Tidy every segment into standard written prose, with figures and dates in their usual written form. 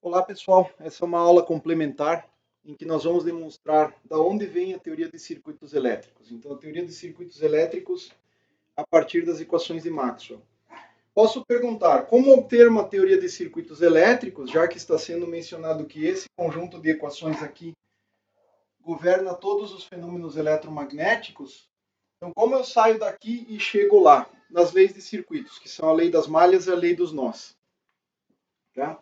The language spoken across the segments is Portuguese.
Olá pessoal, essa é uma aula complementar em que nós vamos demonstrar da onde vem a teoria de circuitos elétricos. Então, a teoria de circuitos elétricos a partir das equações de Maxwell. Posso perguntar, como obter uma teoria de circuitos elétricos, já que está sendo mencionado que esse conjunto de equações aqui governa todos os fenômenos eletromagnéticos? Então, como eu saio daqui e chego lá, nas leis de circuitos, que são a lei das malhas e a lei dos nós? Tá?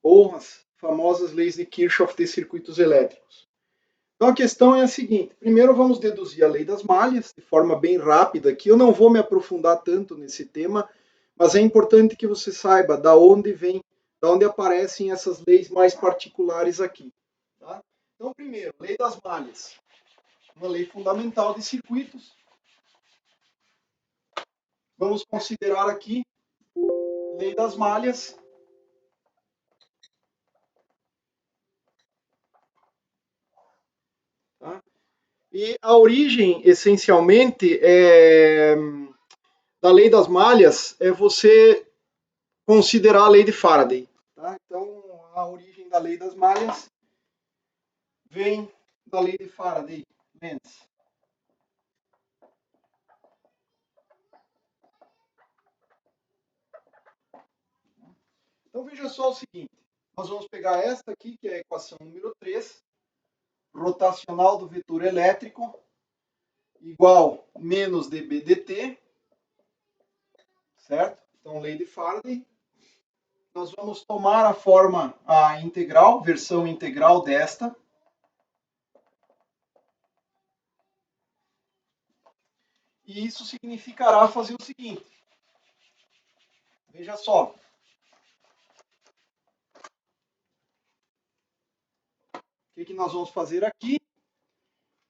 Ou as famosas leis de Kirchhoff de circuitos elétricos. Então a questão é a seguinte: primeiro vamos deduzir a lei das malhas de forma bem rápida aqui. Eu não vou me aprofundar tanto nesse tema, mas é importante que você saiba da onde vem, da onde aparecem essas leis mais particulares aqui. Tá? Então, primeiro, lei das malhas, uma lei fundamental de circuitos. Vamos considerar aqui lei das malhas. Tá? E a origem, essencialmente, da lei das malhas é você considerar a lei de Faraday. Tá? Então, a origem da lei das malhas vem da lei de Faraday, Lenz. Então, veja só o seguinte. Nós vamos pegar esta aqui, que é a equação número 3, rotacional do vetor elétrico, igual menos dB dt, certo? Então, lei de Faraday. Nós vamos tomar a forma, a integral, versão integral desta. E isso significará fazer o seguinte. Veja só. O que nós vamos fazer aqui?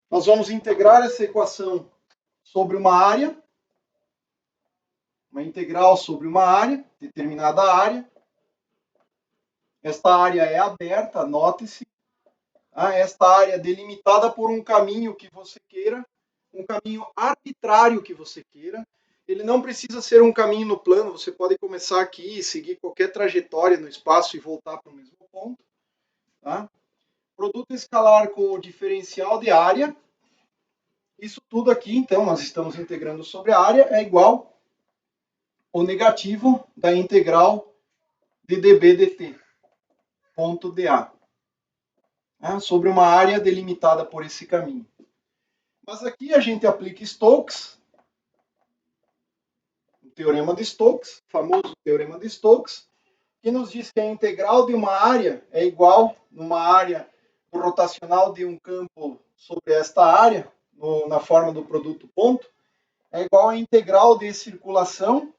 Nós vamos integrar essa equação sobre uma área. Uma integral sobre uma área, determinada área. Esta área é aberta, note-se. Esta área é delimitada por um caminho que você queira, um caminho arbitrário que você queira. Ele não precisa ser um caminho no plano, você pode começar aqui e seguir qualquer trajetória no espaço e voltar para o mesmo ponto. Tá? Produto escalar com o diferencial de área. Isso tudo aqui, então, nós estamos integrando sobre a área, é igual ao negativo da integral de dB dt, ponto dA. Sobre uma área delimitada por esse caminho. Mas aqui a gente aplica Stokes, o teorema de Stokes, famoso teorema de Stokes, que nos diz que a integral de uma área é igual, numa área rotacional de um campo sobre esta área, na forma do produto ponto, é igual à integral de circulação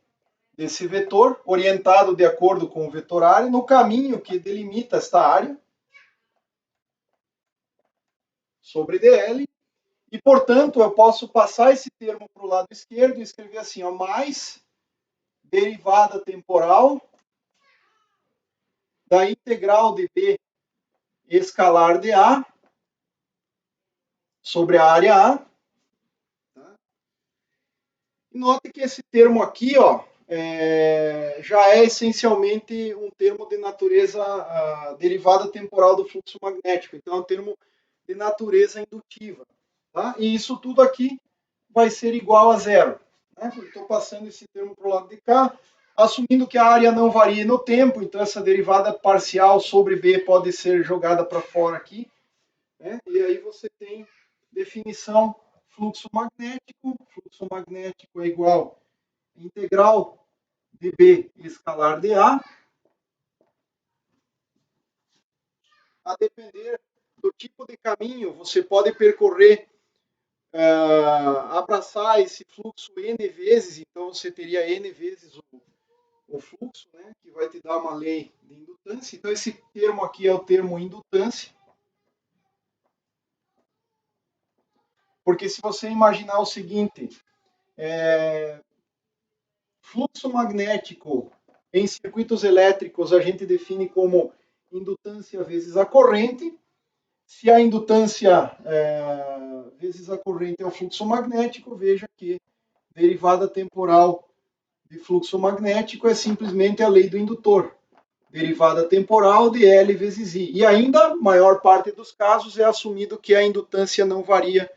desse vetor, orientado de acordo com o vetor área, no caminho que delimita esta área, sobre dl, e, portanto, eu posso passar esse termo para o lado esquerdo e escrever assim, ó, mais derivada temporal da integral de B escalar de A sobre a área A. Tá? E note que esse termo aqui, ó, já é essencialmente um termo de natureza derivada temporal do fluxo magnético. Então, é um termo de natureza indutiva. Tá? E isso tudo aqui vai ser igual a zero. Estou passando esse termo para o lado de cá, assumindo que a área não varia no tempo, então essa derivada parcial sobre B pode ser jogada para fora aqui. E aí você tem definição fluxo magnético é igual a integral de B escalar de A, a depender do tipo de caminho, você pode percorrer, abraçar esse fluxo N vezes, então você teria N vezes o fluxo, né, que vai te dar uma lei de indutância. Então esse termo aqui é o termo indutância. Porque se você imaginar o seguinte, fluxo magnético em circuitos elétricos a gente define como indutância vezes a corrente. Se a indutância vezes a corrente é o fluxo magnético, veja que derivada temporal de fluxo magnético é simplesmente a lei do indutor. derivada temporal de L vezes I. E ainda, maior parte dos casos, é assumido que a indutância não varia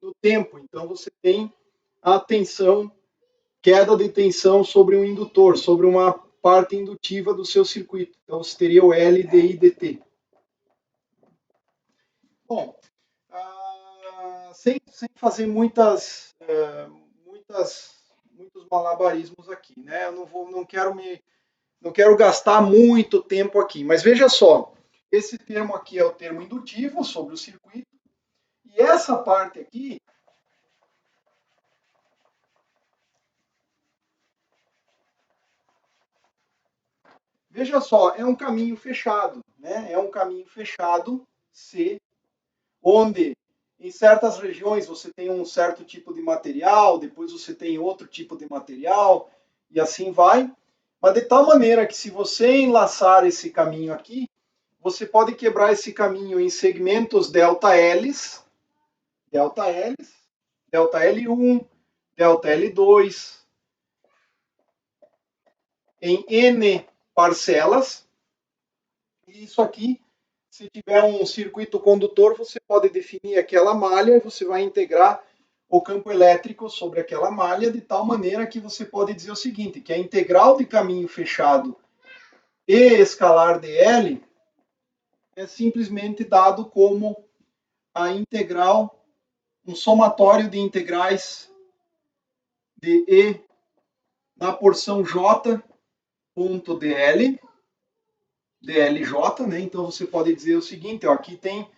no tempo. Então, você tem a tensão, queda de tensão sobre um indutor, sobre uma parte indutiva do seu circuito. Então, você teria o L dI dt. Bom, sem fazer muitos malabarismos aqui, né? Eu não quero gastar muito tempo aqui, mas veja só, esse termo aqui é o termo indutivo sobre o circuito, e essa parte aqui veja só, é um caminho fechado, né? É um caminho fechado C, onde em certas regiões você tem um certo tipo de material, depois você tem outro tipo de material, e assim vai. Mas de tal maneira que se você enlaçar esse caminho aqui, você pode quebrar esse caminho em segmentos delta L's, delta L's, delta L1, delta L2, em N parcelas. E isso aqui, se tiver um circuito condutor, você pode definir aquela malha e você vai integrar o campo elétrico sobre aquela malha de tal maneira que você pode dizer o seguinte, que a integral de caminho fechado e escalar dl é simplesmente dado como a integral, um somatório de integrais de E na porção J ponto dl, dlj, né? Então você pode dizer o seguinte, ó, aqui tem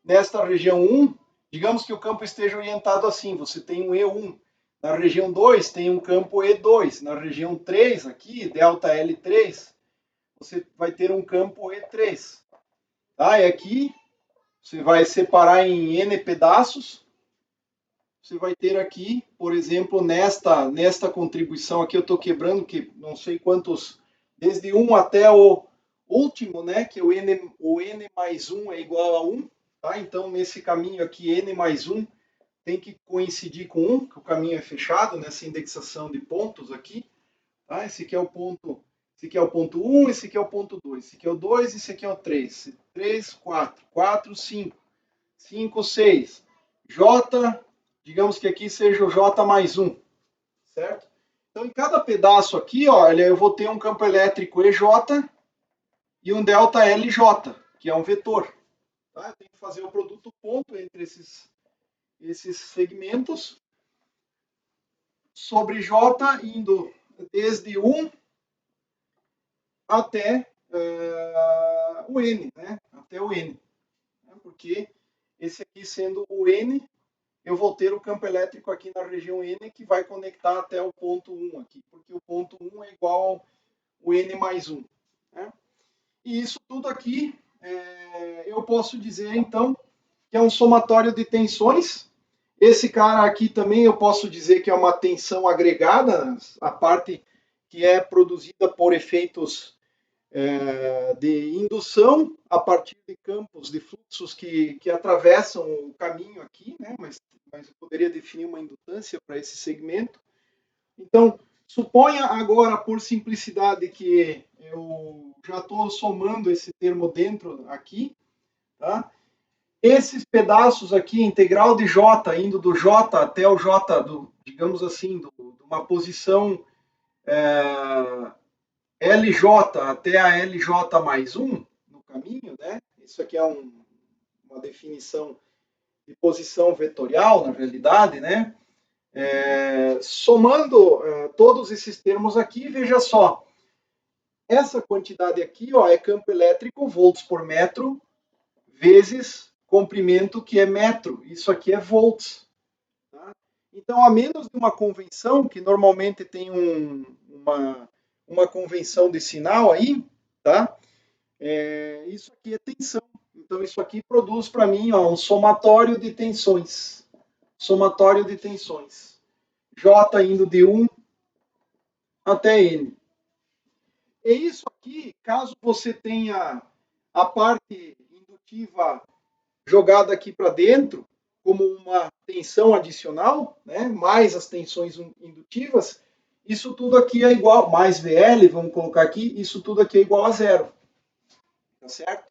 nesta região 1, digamos que o campo esteja orientado assim, você tem um E1. Na região 2 tem um campo E2. Na região 3, aqui, delta L3, você vai ter um campo E3. Tá? E aqui você vai separar em N pedaços. Você vai ter aqui, por exemplo, nesta contribuição aqui, eu estou quebrando, que não sei quantos, desde 1 até o último, né? Que o N mais 1 é igual a 1. Tá? Então, nesse caminho aqui, N mais 1 tem que coincidir com 1, que o caminho é fechado nessa indexação de pontos aqui. Tá? Esse aqui é o ponto 1, esse aqui é o ponto 2, esse aqui é o 2, esse aqui é o 3. 3, 4, 4, 5, 5, 6. J, digamos que aqui seja o J mais 1, certo? Então, em cada pedaço aqui, olha, eu vou ter um campo elétrico EJ e um delta LJ, que é um vetor. Tá? Eu tenho que fazer o produto ponto entre esses segmentos sobre J indo desde 1 até o N, né? Até o N. Porque esse aqui sendo o N, eu vou ter o campo elétrico aqui na região N que vai conectar até o ponto 1 aqui, porque o ponto 1 é igual ao N mais 1. Né? E isso tudo aqui, eu posso dizer então que é um somatório de tensões. Esse cara aqui também eu posso dizer que é uma tensão agregada, a parte que é produzida por efeitos de indução a partir de campos de fluxos que atravessam o caminho aqui, né? Mas eu poderia definir uma indutância para esse segmento. Então, suponha agora, por simplicidade, que eu já estou somando esse termo dentro aqui, tá? Esses pedaços aqui, integral de J, indo do J até o J, digamos assim, de uma posição LJ até a LJ mais 1 no caminho, né? Isso aqui é uma definição de posição vetorial, na realidade, né? Somando todos esses termos aqui, veja só, essa quantidade aqui ó, é campo elétrico, volts por metro, vezes comprimento, que é metro. Isso aqui é volts. Tá? Então, a menos de uma convenção, que normalmente tem uma convenção de sinal aí, tá? Isso aqui é tensão. Então, isso aqui produz para mim ó, um somatório de tensões. Somatório de tensões. J indo de 1 até N. E isso aqui, caso você tenha a parte indutiva jogada aqui para dentro, como uma tensão adicional, né, mais as tensões indutivas, isso tudo aqui é igual, mais VL, vamos colocar aqui, isso tudo aqui é igual a zero. Tá certo?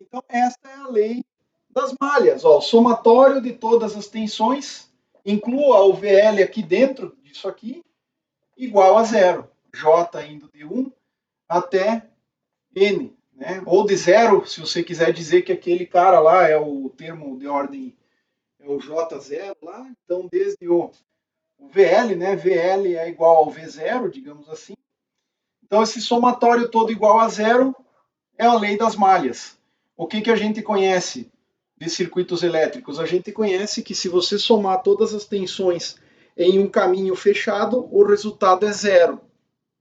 Então, essa é a lei das malhas. Ó, o somatório de todas as tensões, inclua o VL aqui dentro disso aqui, igual a zero. J indo de 1 até N. Né? Ou de zero, se você quiser dizer que aquele cara lá é o termo de ordem, é o J0 lá. Então, desde o VL, né? VL é igual ao V0, digamos assim. Então, esse somatório todo igual a zero é a lei das malhas. O que a gente conhece de circuitos elétricos? A gente conhece que se você somar todas as tensões em um caminho fechado, o resultado é zero.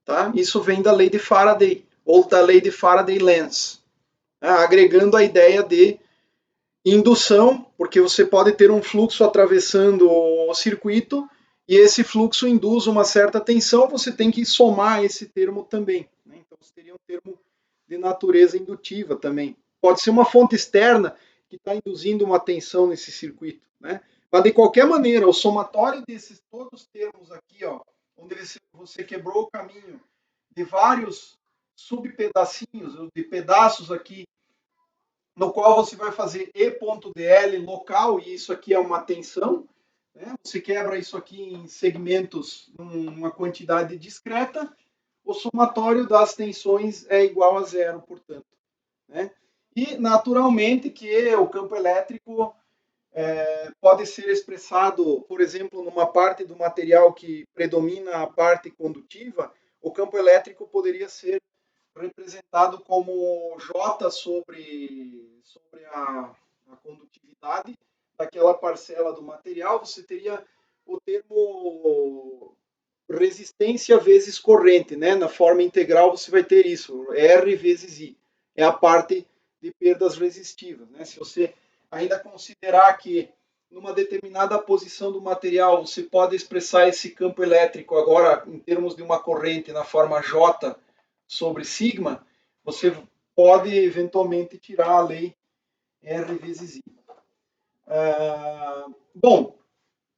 Tá? Isso vem da lei de Faraday, ou da lei de Faraday-Lenz, tá? Agregando a ideia de indução, porque você pode ter um fluxo atravessando o circuito e esse fluxo induz uma certa tensão, você tem que somar esse termo também. Né? Então, você teria um termo de natureza indutiva também. Pode ser uma fonte externa que está induzindo uma tensão nesse circuito. Né? Mas, de qualquer maneira, o somatório desses todos os termos aqui, ó, onde você quebrou o caminho de vários subpedacinhos, de pedaços aqui, no qual você vai fazer E.dl local, e isso aqui é uma tensão, né? Você quebra isso aqui em segmentos, uma quantidade discreta, o somatório das tensões é igual a zero, portanto. Né? E, naturalmente, que o campo elétrico pode ser expressado, por exemplo, numa parte do material que predomina a parte condutiva, o campo elétrico poderia ser representado como J sobre a condutividade daquela parcela do material. Você teria o termo resistência vezes corrente, né? Na forma integral você vai ter isso, R vezes I. É a parte de perdas resistivas, né? Se você ainda considerar que numa determinada posição do material você pode expressar esse campo elétrico agora em termos de uma corrente na forma J sobre sigma, você pode eventualmente tirar a lei R vezes I. Bom,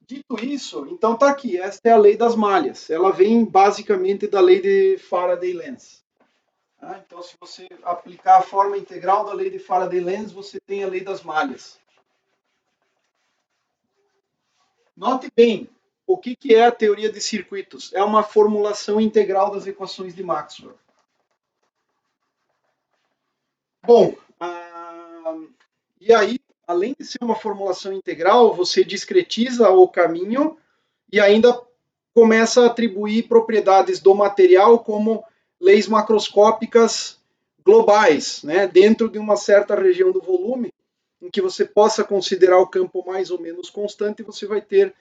dito isso, então está aqui, esta é a lei das malhas. Ela vem basicamente da lei de Faraday-Lenz. Então, se você aplicar a forma integral da lei de Faraday-Lenz, você tem a lei das malhas. Note bem, o que é a teoria de circuitos? É uma formulação integral das equações de Maxwell. Bom, e aí, além de ser uma formulação integral, você discretiza o caminho e ainda começa a atribuir propriedades do material como leis macroscópicas globais, né? Dentro de uma certa região do volume, em que você possa considerar o campo mais ou menos constante, você vai ter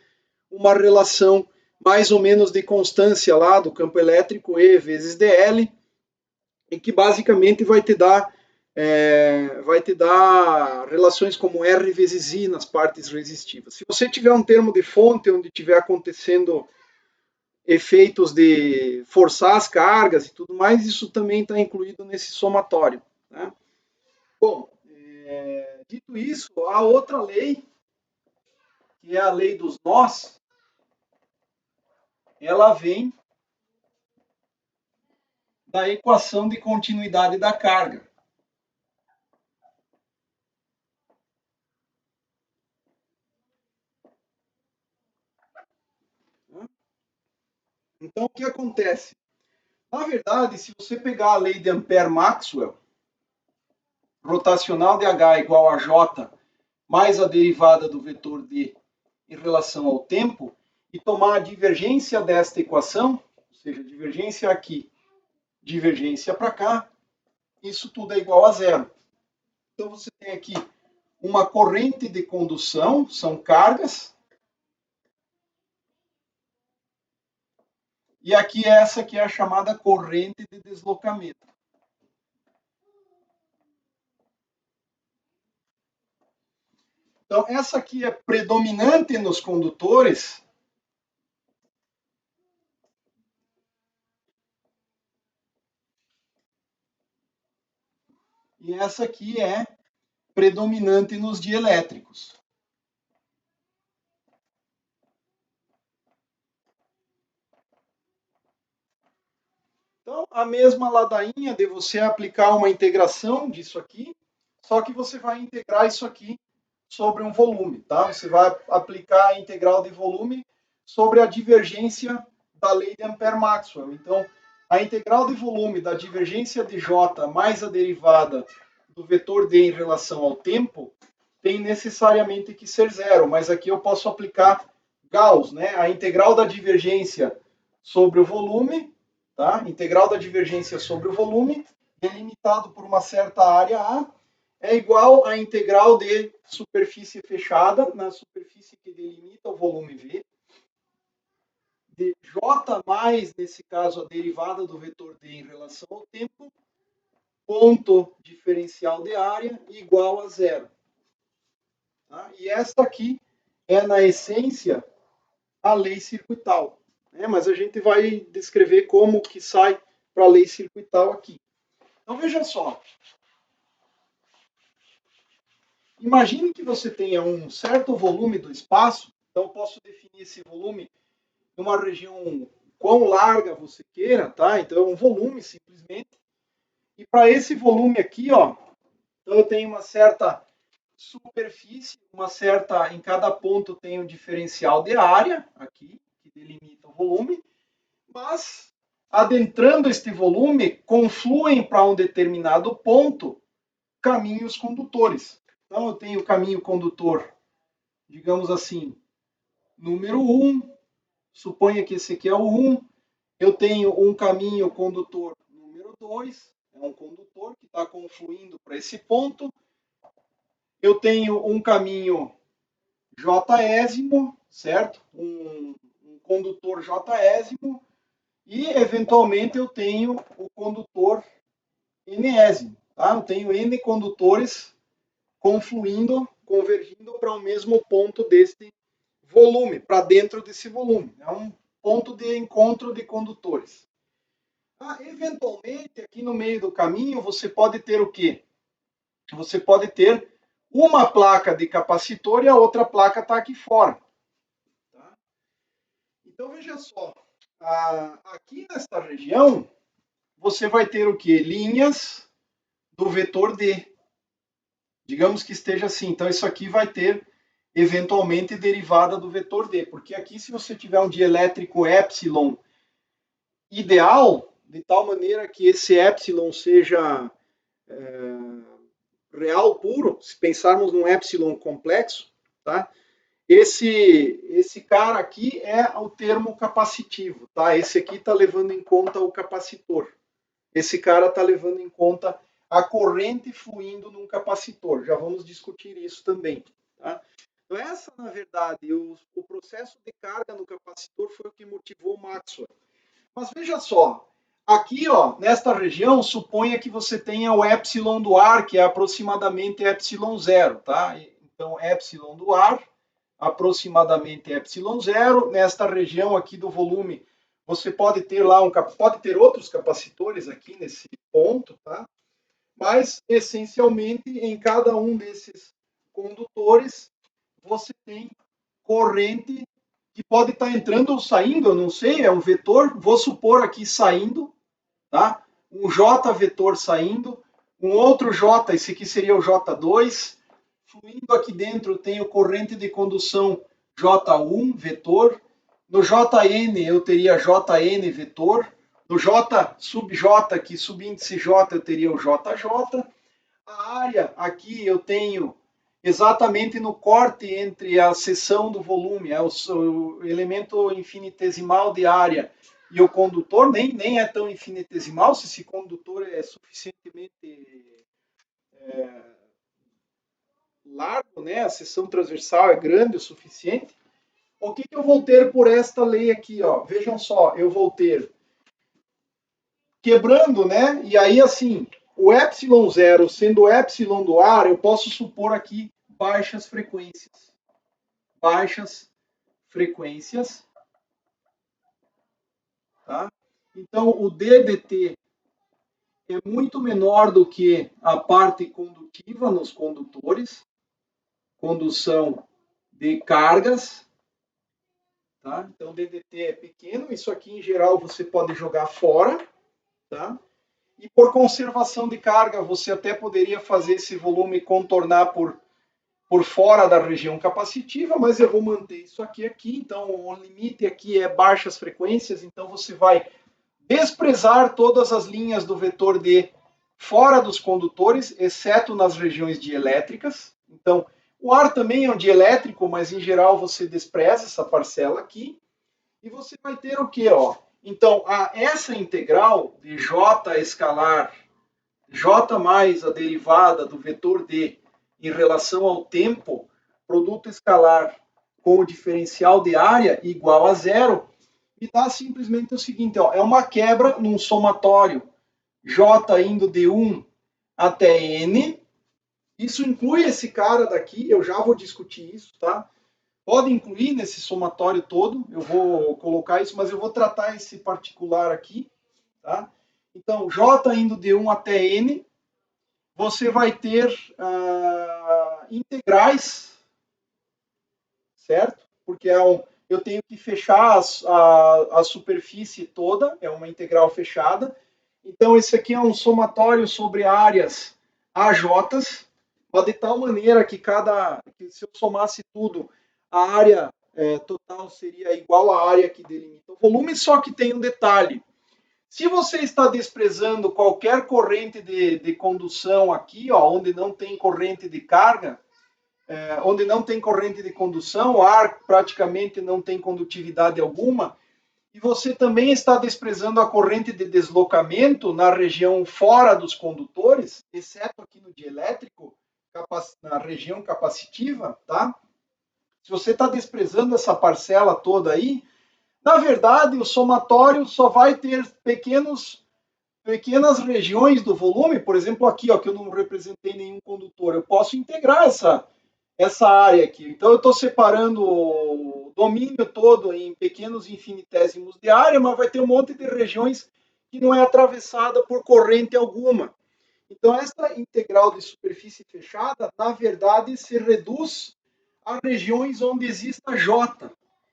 uma relação mais ou menos de constância lá do campo elétrico, E vezes dl, em que basicamente vai te dar relações como R vezes I nas partes resistivas. Se você tiver um termo de fonte onde estiver acontecendo efeitos de forçar as cargas e tudo mais, isso também está incluído nesse somatório. Né? Bom, dito isso, a outra lei, que é a lei dos nós, ela vem da equação de continuidade da carga. Então, o que acontece? Na verdade, se você pegar a lei de Ampère-Maxwell, rotacional de H igual a J mais a derivada do vetor D em relação ao tempo, e tomar a divergência desta equação, ou seja, divergência aqui, divergência para cá, isso tudo é igual a zero. Então você tem aqui uma corrente de condução, são cargas, e aqui essa que é a chamada corrente de deslocamento. Então essa aqui é predominante nos condutores, e essa aqui é predominante nos dielétricos. Então, a mesma ladainha de você aplicar uma integração disso aqui, só que você vai integrar isso aqui sobre um volume, tá? Você vai aplicar a integral de volume sobre a divergência da lei de Ampère-Maxwell. Então, a integral de volume da divergência de J mais a derivada do vetor D em relação ao tempo tem necessariamente que ser zero, mas aqui eu posso aplicar Gauss, né? A integral da divergência sobre o volume, tá? Integral da divergência sobre o volume, delimitado por uma certa área A, é igual à integral de superfície fechada, na superfície que delimita o volume V, de J mais, nesse caso, a derivada do vetor D em relação ao tempo, ponto diferencial de área igual a zero. Tá? E esta aqui é, na essência, a lei circuital. Né? Mas a gente vai descrever como que sai para a lei circuital aqui. Então, veja só. Imagine que você tenha um certo volume do espaço, então eu posso definir esse volume numa região quão larga você queira, tá? Então é um volume simplesmente. E para esse volume aqui, ó, então eu tenho uma certa superfície, em cada ponto tem um diferencial de área aqui, que delimita o volume, mas adentrando este volume, confluem para um determinado ponto caminhos condutores. Então eu tenho o caminho condutor, digamos assim, número 1, suponha que esse aqui é o 1, eu tenho um caminho condutor número 2, é um condutor que está confluindo para esse ponto, eu tenho um caminho Jésimo, certo? Um condutor Jésimo, e eventualmente eu tenho o condutor Nésimo, tá? Eu tenho N condutores confluindo, convergindo para o mesmo ponto deste volume, para dentro desse volume. É um ponto de encontro de condutores. Eventualmente, aqui no meio do caminho, você pode ter o quê? Você pode ter uma placa de capacitor e a outra placa está aqui fora. Tá? Então, veja só. Aqui nesta região, você vai ter o quê? Linhas do vetor D. Digamos que esteja assim. Então, isso aqui vai ter, eventualmente, derivada do vetor D. Porque aqui, se você tiver um dielétrico epsilon ideal, de tal maneira que esse epsilon seja real puro, se pensarmos num epsilon complexo, tá? Esse cara aqui é o termo capacitivo, tá? Esse aqui está levando em conta o capacitor. Esse cara está levando em conta a corrente fluindo num capacitor. Já vamos discutir isso também, tá? Então, essa, na verdade, o processo de carga no capacitor foi o que motivou Maxwell. Mas veja só, aqui, ó, nesta região, suponha que você tenha o epsilon do ar, que é aproximadamente epsilon zero, tá? Então, epsilon do ar, aproximadamente epsilon zero. Nesta região aqui do volume, você pode ter lá pode ter outros capacitores aqui nesse ponto, tá? Mas, essencialmente, em cada um desses condutores, você tem corrente que pode estar entrando ou saindo, eu não sei, é um vetor, vou supor aqui saindo, tá? Um J vetor saindo, um outro J, esse aqui seria o J2, fluindo aqui dentro tenho corrente de condução J1 vetor, no Jn eu teria Jn vetor, no J sub J, aqui subíndice J, eu teria o JJ, a área aqui eu tenho exatamente no corte entre a seção do volume, o elemento infinitesimal de área e o condutor, nem é tão infinitesimal, se esse condutor é suficientemente largo, né? A seção transversal é grande o suficiente. O que eu vou ter por esta lei aqui? Ó? Vejam só, eu vou ter quebrando, né? E aí, assim, o epsilon zero sendo o epsilon do ar, eu posso supor aqui baixas frequências. Baixas frequências. Tá? Então, o DDT é muito menor do que a parte condutiva nos condutores, condução de cargas. Tá? Então, o DDT é pequeno, isso aqui em geral você pode jogar fora. tá? E por conservação de carga, você até poderia fazer esse volume contornar por fora da região capacitiva, mas eu vou manter isso aqui. Então, o limite aqui é baixas frequências, então você vai desprezar todas as linhas do vetor D fora dos condutores, exceto nas regiões dielétricas. Então, o ar também é um dielétrico, mas em geral você despreza essa parcela aqui. E você vai ter o quê? Ó? Então, essa integral de J escalar, J mais a derivada do vetor D em relação ao tempo, produto escalar com o diferencial de área igual a zero, e dá simplesmente o seguinte, ó, é uma quebra num somatório J indo de 1 até N. Isso inclui esse cara daqui, eu já vou discutir isso, tá? Pode incluir nesse somatório todo, eu vou colocar isso, mas eu vou tratar esse particular aqui, tá? Então, J indo de 1 até N, você vai ter integrais, certo? Porque eu tenho que fechar a superfície toda, é uma integral fechada. Então, esse aqui é um somatório sobre áreas AJs, mas de tal maneira que se eu somasse tudo, a área total seria igual à área que delimita o volume, só que tem um detalhe. Se você está desprezando qualquer corrente de condução aqui, ó, onde não tem corrente de carga, onde não tem corrente de condução, o ar praticamente não tem condutividade alguma, e você também está desprezando a corrente de deslocamento na região fora dos condutores, exceto aqui no dielétrico, na região capacitiva, tá? Se você está desprezando essa parcela toda aí, na verdade, o somatório só vai ter pequenas regiões do volume, por exemplo, aqui, ó, que eu não representei nenhum condutor, eu posso integrar essa área aqui. Então, eu estou separando o domínio todo em pequenos infinitésimos de área, mas vai ter um monte de regiões que não é atravessada por corrente alguma. Então, essa integral de superfície fechada, na verdade, se reduz a regiões onde exista J.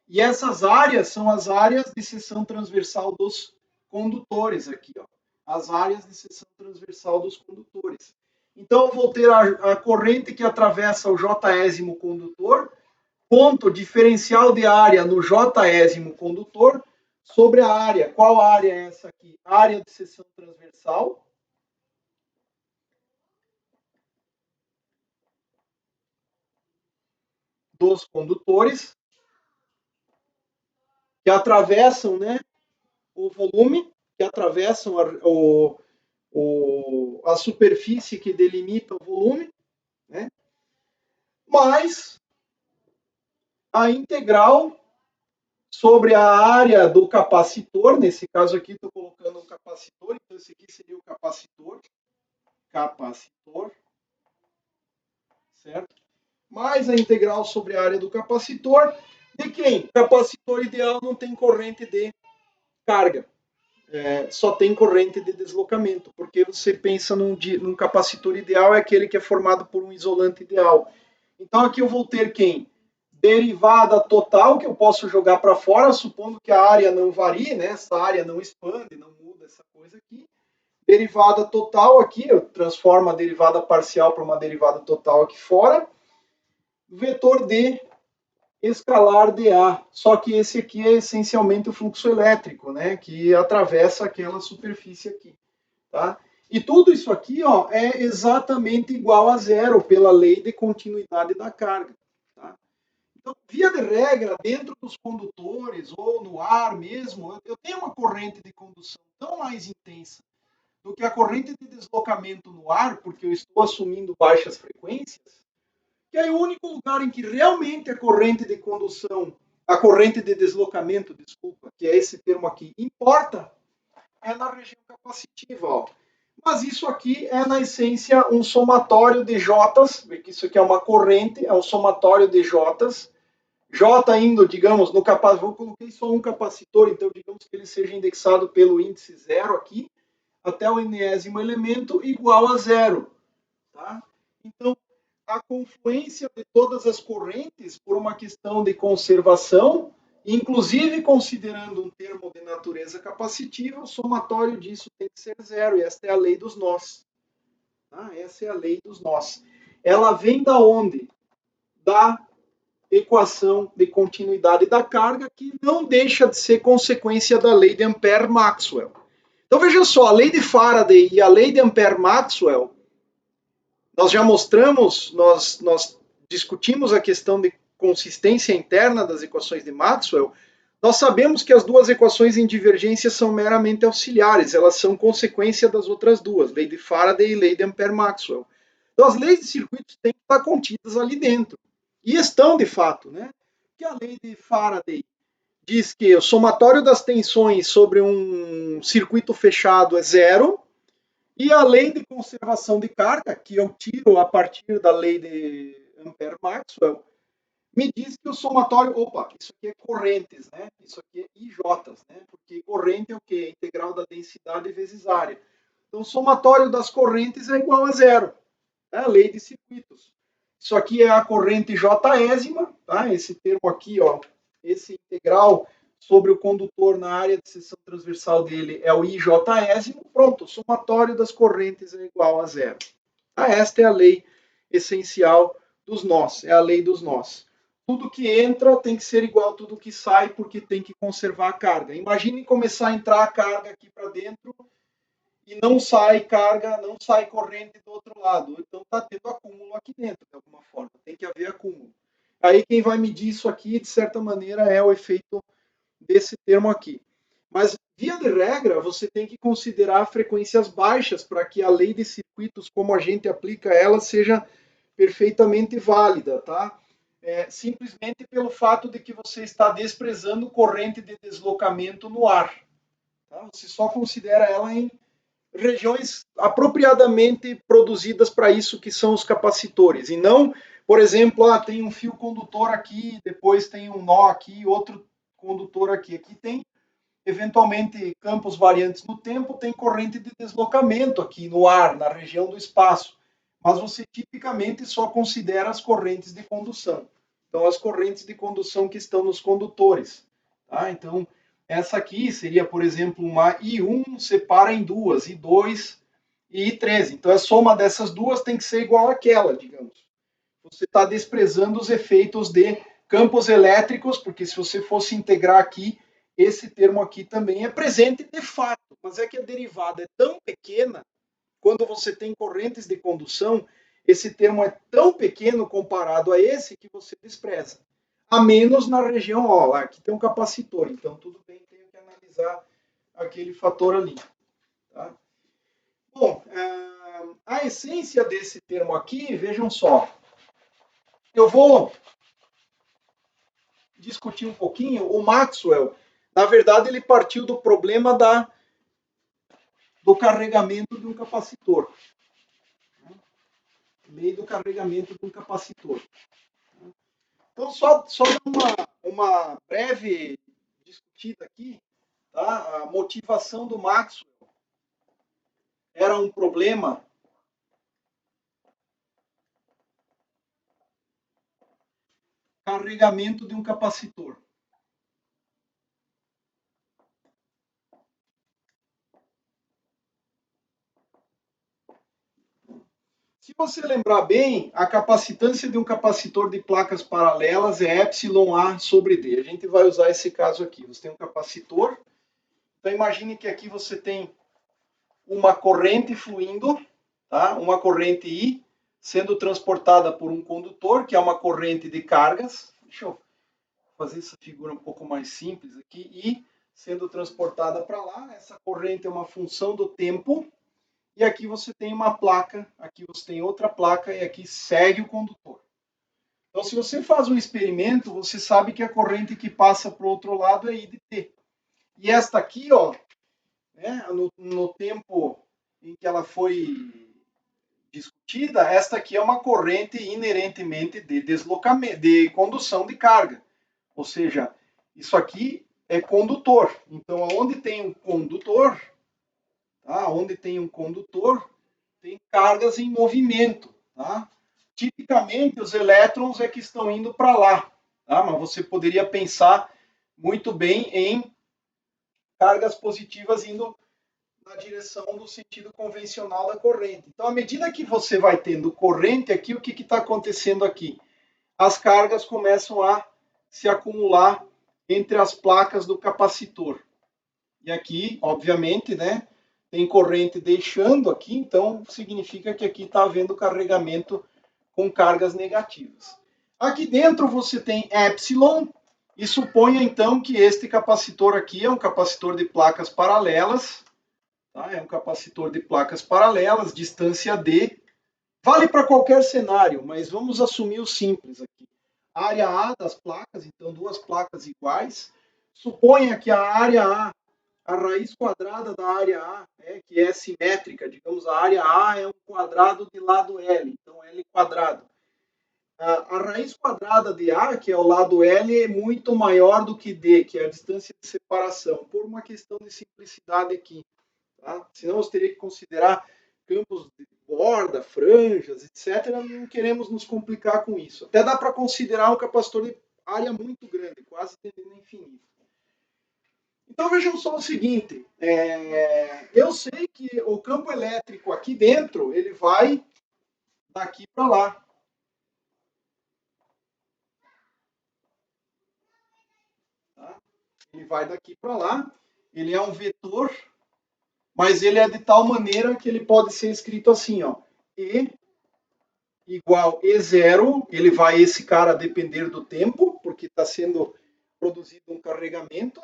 E essas áreas são as áreas de seção transversal dos condutores aqui, ó. As áreas de seção transversal dos condutores. Então, eu vou ter a corrente que atravessa o Jésimo condutor, ponto diferencial de área no Jésimo condutor, sobre a área. Qual área é essa aqui? Área de seção transversal. Dos condutores, que atravessam, né, o volume, que atravessam a superfície que delimita o volume, né, mais a integral sobre a área do capacitor, nesse caso aqui estou colocando um capacitor, então esse aqui seria o capacitor, certo? Mais a integral sobre a área do capacitor, de quem? Capacitor ideal não tem corrente de carga, só tem corrente de deslocamento, porque você pensa num capacitor ideal, é aquele que é formado por um isolante ideal. Então aqui eu vou ter quem? Derivada total, que eu posso jogar para fora, supondo que a área não varie, né? Essa área não expande, não muda essa coisa aqui. Derivada total aqui, eu transformo a derivada parcial para uma derivada total aqui fora. Vetor D escalar dA. Só que esse aqui é essencialmente o fluxo elétrico, né? Que atravessa aquela superfície aqui, tá? E tudo isso aqui, ó, é exatamente igual a zero pela lei de continuidade da carga, tá? Então, via de regra, dentro dos condutores ou no ar mesmo, eu tenho uma corrente de condução tão mais intensa do que a corrente de deslocamento no ar, porque eu estou assumindo baixas frequências, que é o único lugar em que realmente a corrente de condução, a corrente de deslocamento, desculpa, que é esse termo aqui, importa, é na região capacitiva. Ó. Mas isso aqui é, na essência, um somatório de J's, porque isso aqui é uma corrente, é um somatório de J's, J indo, digamos, no capacitor, eu coloquei só um capacitor, então digamos que ele seja indexado pelo índice zero aqui, até o enésimo elemento igual a zero. Tá? Então, a confluência de todas as correntes, por uma questão de conservação, Inclusive, considerando um termo de natureza capacitiva, o somatório disso tem que ser zero, e esta é a lei dos nós. Tá? Essa é a lei dos nós. Ela vem da onde? Da equação de continuidade da carga, que não deixa de ser consequência da lei de Ampère-Maxwell. Então veja só, a lei de Faraday e a lei de Ampère-Maxwell, nós já mostramos, nós discutimos a questão de consistência interna das equações de Maxwell. Nós sabemos que as duas equações em divergência são meramente auxiliares, elas são consequência das outras duas, lei de Faraday e lei de Ampère-Maxwell. Então as leis de circuitos têm que estar contidas ali dentro. E estão, de fato, né? Que a lei de Faraday diz que o somatório das tensões sobre um circuito fechado é zero, e a lei de conservação de carga, que eu tiro a partir da lei de Ampère-Maxwell, me diz que o somatório, opa, isso aqui é correntes, né? Isso aqui é IJs, né? Porque corrente é o quê? Integral da densidade vezes área. Então, o somatório das correntes é igual a zero. É a lei de circuitos. Isso aqui é a corrente Jésima, tá? Esse termo aqui, ó, esse integral sobre o condutor na área de seção transversal dele é o IJésimo. Pronto, o somatório das correntes é igual a zero. Ah, esta é a lei essencial dos nós, é a lei dos nós. Tudo que entra tem que ser igual a tudo que sai, porque tem que conservar a carga. Imagine começar a entrar a carga aqui para dentro e não sai carga, não sai corrente do outro lado. Então está tendo acúmulo aqui dentro, de alguma forma. Tem que haver acúmulo. Aí quem vai medir isso aqui, de certa maneira, é o efeito desse termo aqui. Mas, via de regra, você tem que considerar frequências baixas para que a lei de circuitos, como a gente aplica ela, seja perfeitamente válida, tá? Simplesmente pelo fato de que você está desprezando corrente de deslocamento no ar. Tá? Você só considera ela em regiões apropriadamente produzidas para isso, que são os capacitores, e não, por exemplo, tem um fio condutor aqui, depois tem um nó aqui, outro condutor aqui. Aqui tem, eventualmente, campos variantes no tempo, tem corrente de deslocamento aqui no ar, na região do espaço, mas você tipicamente só considera as correntes de condução. Então, as correntes de condução que estão nos condutores. Tá? Então, essa aqui seria, por exemplo, uma I1 separa em duas, I2 e I3. Então, a soma dessas duas tem que ser igual àquela, digamos. Você está desprezando os efeitos de campos elétricos, porque se você fosse integrar aqui, esse termo aqui também é presente de fato, mas é que a derivada é tão pequena, quando você tem correntes de condução, esse termo é tão pequeno comparado a esse que você despreza. A menos na região, ó, aqui tem um capacitor, então tudo bem, tenho que analisar aquele fator ali. Tá? Bom, a essência desse termo aqui, vejam só, eu vou discutir um pouquinho. O Maxwell, na verdade, ele partiu do problema do carregamento de um capacitor. Lei do carregamento de um capacitor. Então, só uma breve discutida aqui, tá? A motivação do Maxwell era um problema carregamento de um capacitor. Se você lembrar bem, a capacitância de um capacitor de placas paralelas é εA sobre D. A gente vai usar esse caso aqui. Você tem um capacitor. Então, imagine que aqui você tem uma corrente fluindo, tá? Uma corrente I, sendo transportada por um condutor, que é uma corrente de cargas. Deixa eu fazer essa figura um pouco mais simples aqui. I sendo transportada para lá. Essa corrente é uma função do tempo. E aqui você tem uma placa, aqui você tem outra placa e aqui segue o condutor. Então, se você faz um experimento, você sabe que a corrente que passa para o outro lado é I de T. E esta aqui, ó, né, no tempo em que ela foi discutida, esta aqui é uma corrente inerentemente de deslocamento, de condução de carga. Ou seja, isso aqui é condutor. Então, onde tem um condutor, tá? Onde tem um condutor, tem cargas em movimento. Tá? Tipicamente, os elétrons é que estão indo para lá. Tá? Mas você poderia pensar muito bem em cargas positivas indo na direção do sentido convencional da corrente. Então, à medida que você vai tendo corrente aqui, o que está acontecendo aqui? As cargas começam a se acumular entre as placas do capacitor. E aqui, obviamente, né, tem corrente deixando aqui, então significa que aqui está havendo carregamento com cargas negativas. Aqui dentro você tem epsilon, e suponha então que este capacitor aqui é um capacitor de placas paralelas, tá? É um capacitor de placas paralelas, distância D. Vale para qualquer cenário, mas vamos assumir o simples aqui. Área A das placas, então duas placas iguais. Suponha que a área a raiz quadrada da área A, né, que é simétrica, digamos, a área A é um quadrado de lado L, então L quadrado. A raiz quadrada de A, que é o lado L, é muito maior do que D, que é a distância de separação, por uma questão de simplicidade aqui. Tá? Senão você teria que considerar campos de borda, franjas, etc. Não queremos nos complicar com isso. Até dá para considerar um capacitor de área muito grande, quase tendendo a infinito. Então vejam só o seguinte, eu sei que o campo elétrico aqui dentro, ele vai daqui para lá. Tá? Ele vai daqui para lá, ele é um vetor, mas ele é de tal maneira que ele pode ser escrito assim, ó, E igual E0, ele vai esse cara depender do tempo, porque está sendo produzido um carregamento.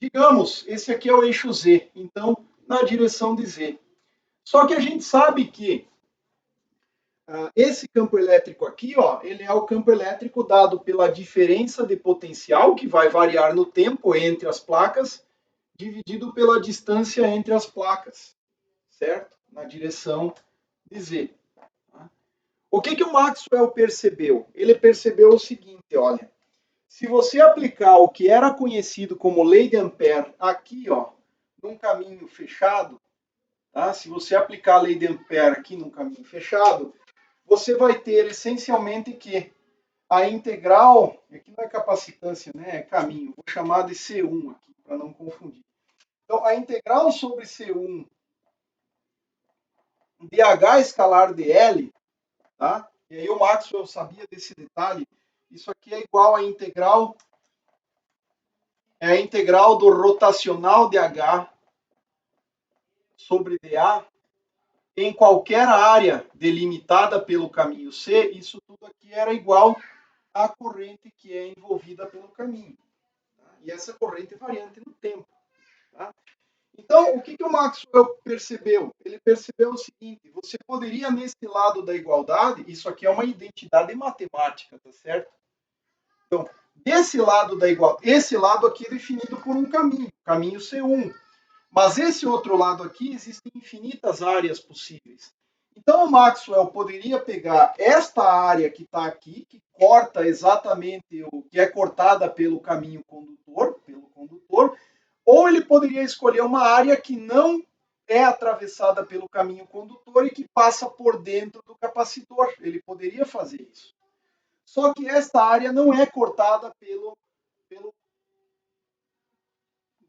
Digamos, esse aqui é o eixo Z, então na direção de Z. Só que a gente sabe que esse campo elétrico aqui, ó, ele é o campo elétrico dado pela diferença de potencial, que vai variar no tempo entre as placas, dividido pela distância entre as placas, certo? Na direção de Z. O que o Maxwell percebeu? Ele percebeu o seguinte, olha, se você aplicar o que era conhecido como lei de Ampère aqui, ó, num caminho fechado, tá? Se você aplicar a lei de Ampère aqui num caminho fechado, você vai ter essencialmente que a integral, aqui não é capacitância, né? É caminho, vou chamar de C1 aqui, para não confundir. Então, a integral sobre C1 de H escalar de L, tá? E aí o Maxwell sabia desse detalhe, isso aqui é igual à integral, a integral do rotacional de H sobre dA em qualquer área delimitada pelo caminho C, isso tudo aqui era igual à corrente que é envolvida pelo caminho. Tá? E essa corrente é variante no tempo. Tá? Então, o que o Maxwell percebeu? Ele percebeu o seguinte, você poderia, nesse lado da igualdade, isso aqui é uma identidade matemática, tá certo? Então, desse lado da igualdade, esse lado aqui é definido por um caminho C1. Mas esse outro lado aqui, existem infinitas áreas possíveis. Então, o Maxwell poderia pegar esta área que está aqui, que corta exatamente o que é cortada pelo caminho condutor, ou ele poderia escolher uma área que não é atravessada pelo caminho condutor e que passa por dentro do capacitor. Ele poderia fazer isso. Só que esta área não é cortada pelo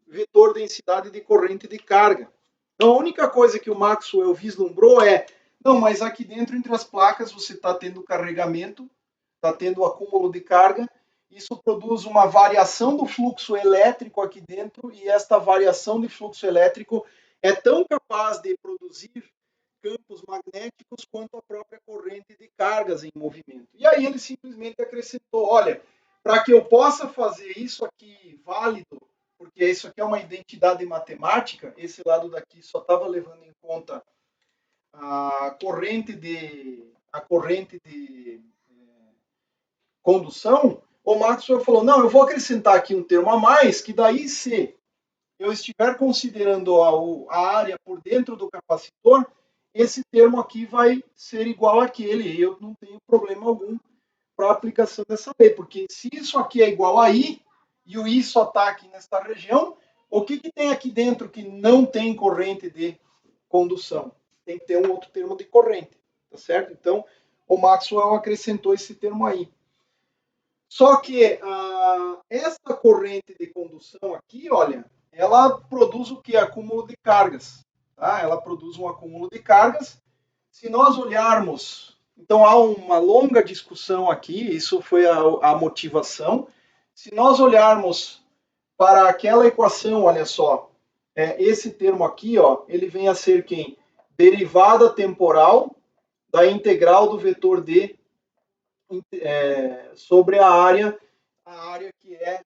vetor densidade de corrente de carga. Então, a única coisa que o Maxwell vislumbrou é, não, mas aqui dentro, entre as placas, você está tendo carregamento, está tendo acúmulo de carga, isso produz uma variação do fluxo elétrico aqui dentro, e esta variação de fluxo elétrico é tão capaz de produzir campos magnéticos quanto a própria corrente de cargas em movimento. E aí ele simplesmente acrescentou, olha, para que eu possa fazer isso aqui válido, porque isso aqui é uma identidade matemática, esse lado daqui só estava levando em conta a corrente de condução, o Maxwell falou, não, eu vou acrescentar aqui um termo a mais, que daí se eu estiver considerando a área por dentro do capacitor, esse termo aqui vai ser igual àquele, e eu não tenho problema algum para a aplicação dessa lei, porque se isso aqui é igual a I, e o I só está aqui nesta região, o que tem aqui dentro que não tem corrente de condução? Tem que ter um outro termo de corrente, tá certo? Então, o Maxwell acrescentou esse termo aí. Só que esta corrente de condução aqui, olha, ela produz o que? Acúmulo de cargas. Tá? Ela produz um acúmulo de cargas. Se nós olharmos, então há uma longa discussão aqui, isso foi a motivação. Se nós olharmos para aquela equação, olha só, esse termo aqui, ó, ele vem a ser quem? Derivada temporal da integral do vetor D sobre a área que é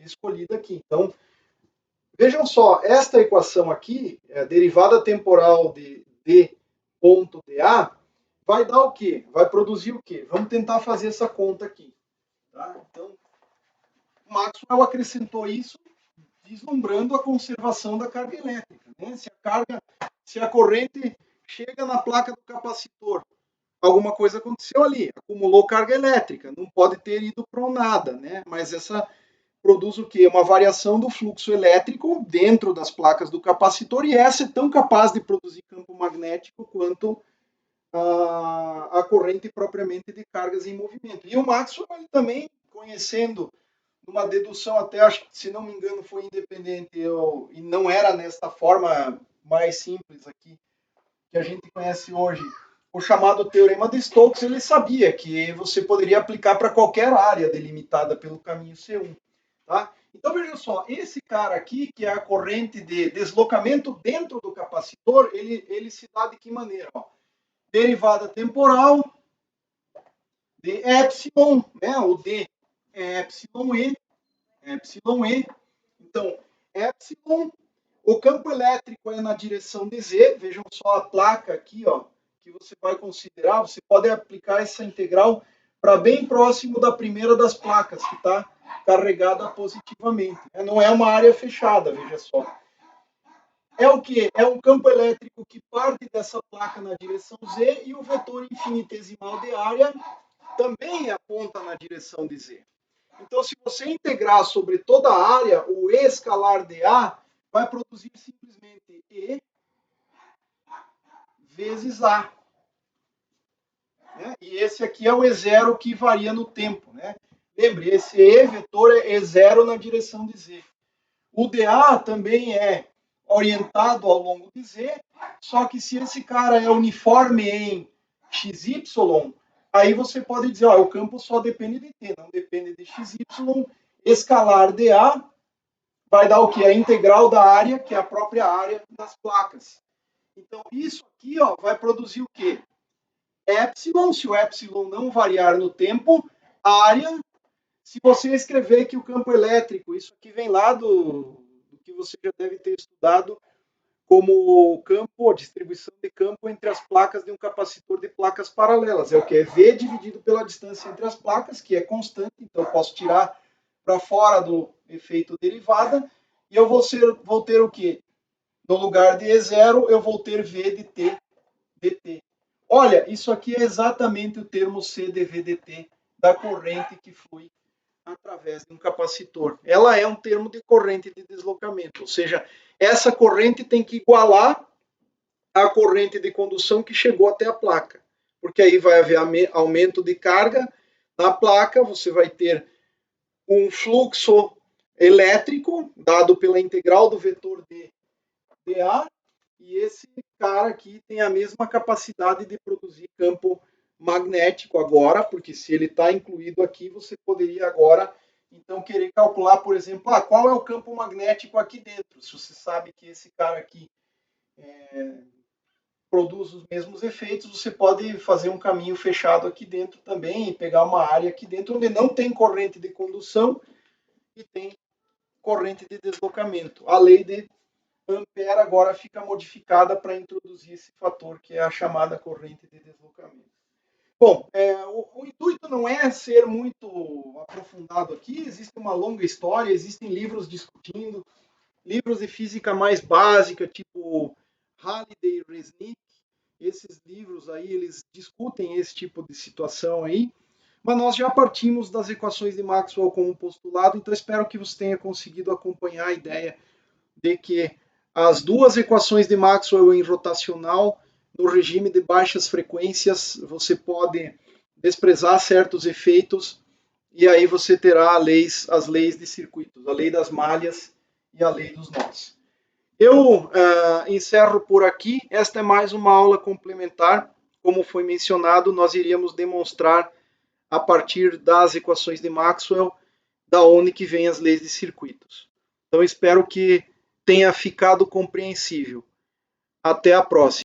escolhida aqui. Então, vejam só, esta equação aqui, a derivada temporal de D ponto dA, vai dar o quê? Vai produzir o quê? Vamos tentar fazer essa conta aqui. Tá? Então, Maxwell acrescentou isso vislumbrando a conservação da carga elétrica. Né? Se a corrente chega na placa do capacitor, alguma coisa aconteceu ali, acumulou carga elétrica, não pode ter ido para nada, né? Mas essa produz o quê? Uma variação do fluxo elétrico dentro das placas do capacitor, e essa é tão capaz de produzir campo magnético quanto a corrente propriamente de cargas em movimento. E o Maxwell ele também, conhecendo uma dedução até, acho que, se não me engano, foi independente, e não era nesta forma mais simples aqui, que a gente conhece hoje, o chamado Teorema de Stokes, ele sabia que você poderia aplicar para qualquer área delimitada pelo caminho C1. Tá? Então, veja só, esse cara aqui, que é a corrente de deslocamento dentro do capacitor, ele se dá de que maneira? Ó? Derivada temporal de epsilon, né? O D é epsilon E. Então, epsilon, o campo elétrico é na direção de Z, vejam só a placa aqui, ó, que você vai considerar, você pode aplicar essa integral para bem próximo da primeira das placas, que está carregada positivamente. Não é uma área fechada, veja só. É o que? É um campo elétrico que parte dessa placa na direção Z e o vetor infinitesimal de área também aponta na direção de Z. Então, se você integrar sobre toda a área, o E escalar de A vai produzir simplesmente E vezes A. Né? E esse aqui é o E0 que varia no tempo. Né? Lembre, esse E vetor é E0 na direção de Z. O dA também é orientado ao longo de Z, só que se esse cara é uniforme em XY, aí você pode dizer, ó, o campo só depende de T, não depende de XY. Escalar dA vai dar o que? A integral da área, que é a própria área das placas. Então, isso aqui ó, vai produzir o quê? Epsilon, se o epsilon não variar no tempo, área, se você escrever que o campo elétrico, isso aqui vem lá do que você já deve ter estudado como campo, a distribuição de campo entre as placas de um capacitor de placas paralelas. É o que? É V dividido pela distância entre as placas, que é constante, então eu posso tirar para fora do efeito derivada, e eu vou ter o quê? No lugar de E0, eu vou ter V de T dt. Olha, isso aqui é exatamente o termo C dV dt da corrente que flui através de um capacitor. Ela é um termo de corrente de deslocamento, ou seja, essa corrente tem que igualar a corrente de condução que chegou até a placa, porque aí vai haver aumento de carga na placa, você vai ter um fluxo elétrico dado pela integral do vetor de dA, e esse cara aqui tem a mesma capacidade de produzir campo magnético agora, porque se ele está incluído aqui, você poderia agora então querer calcular, por exemplo, qual é o campo magnético aqui dentro. Se você sabe que esse cara aqui produz os mesmos efeitos, você pode fazer um caminho fechado aqui dentro também e pegar uma área aqui dentro onde não tem corrente de condução e tem corrente de deslocamento. A lei de Ampère agora fica modificada para introduzir esse fator que é a chamada corrente de deslocamento. Bom, o intuito não é ser muito aprofundado aqui, existe uma longa história, existem livros discutindo, livros de física mais básica, tipo Halliday e Resnick, esses livros aí, eles discutem esse tipo de situação aí, mas nós já partimos das equações de Maxwell como postulado, então espero que você tenha conseguido acompanhar a ideia de que as duas equações de Maxwell em rotacional, no regime de baixas frequências, você pode desprezar certos efeitos e aí você terá as leis de circuitos, a lei das malhas e a lei dos nós. Eu encerro por aqui. Esta é mais uma aula complementar. Como foi mencionado, nós iríamos demonstrar a partir das equações de Maxwell da onde que vêm as leis de circuitos. Então espero que tenha ficado compreensível. Até a próxima.